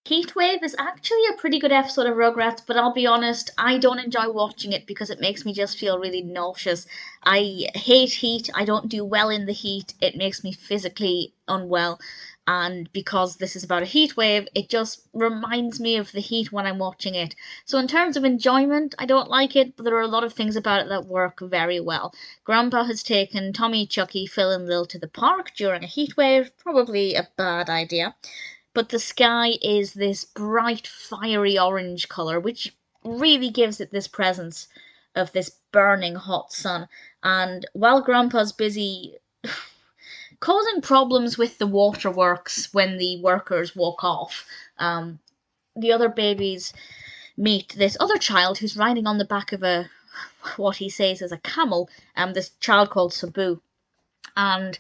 Heatwave is actually a pretty good episode of Rugrats, but I'll be honest, I don't enjoy watching it because it makes me just feel really nauseous. I hate heat, I don't do well in the heat, it makes me physically unwell. And because this is about a heat wave, it just reminds me of the heat when I'm watching it. So, in terms of enjoyment, I don't like it, but there are a lot of things about it that work very well. Grandpa has taken Tommy, Chuckie, Phil, and Lil to the park during a heat wave, probably a bad idea. But the sky is this bright, fiery orange colour, which really gives it this presence of this burning hot sun. And while Grandpa's busy causing problems with the waterworks when the workers walk off, the other babies meet this other child who's riding on the back of what he says is a camel, this child called Sabu. And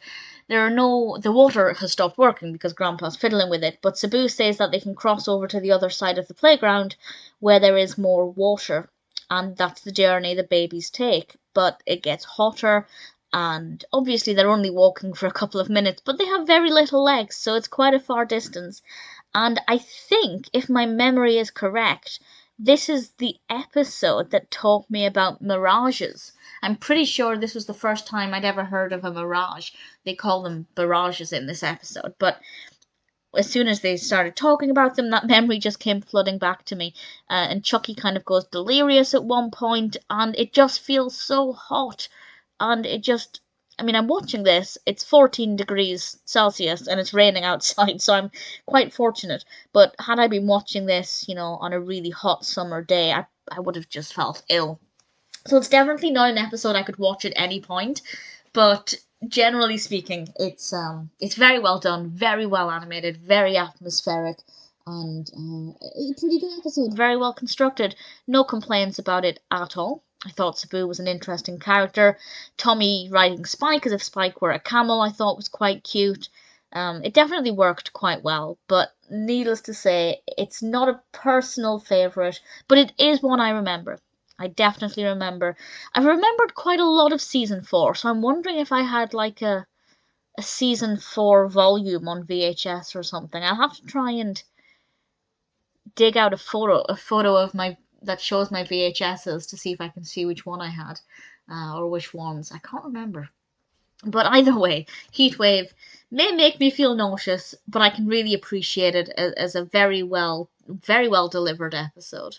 the water has stopped working because Grandpa's fiddling with it, but Sabu says that they can cross over to the other side of the playground where there is more water, and that's the journey the babies take. But it gets hotter, and obviously they're only walking for a couple of minutes, but they have very little legs, so it's quite a far distance. And I think, if my memory is correct, this is the episode that taught me about mirages. I'm pretty sure this was the first time I'd ever heard of a mirage. They call them barrages in this episode, but as soon as they started talking about them, that memory just came flooding back to me. And Chuckie kind of goes delirious at one point, and it just feels so hot. And I'm watching this, it's 14 degrees Celsius and it's raining outside, so I'm quite fortunate. But had I been watching this, on a really hot summer day, I would have just felt ill. So it's definitely not an episode I could watch at any point, but generally speaking, it's very well done, very well animated, very atmospheric, and a pretty good episode, very well constructed. No complaints about it at all. I thought Sabu was an interesting character. Tommy riding Spike as if Spike were a camel I thought was quite cute. It definitely worked quite well, but needless to say, it's not a personal favourite, but it is one I remember. I definitely remember. I've remembered quite a lot of season 4, so I'm wondering if I had like a season 4 volume on VHS or something. I'll have to try and dig out a photo of that shows my VHSs to see if I can see which one I had, or which ones. I can't remember. But either way, Heatwave may make me feel nauseous, but I can really appreciate it as a very well delivered episode.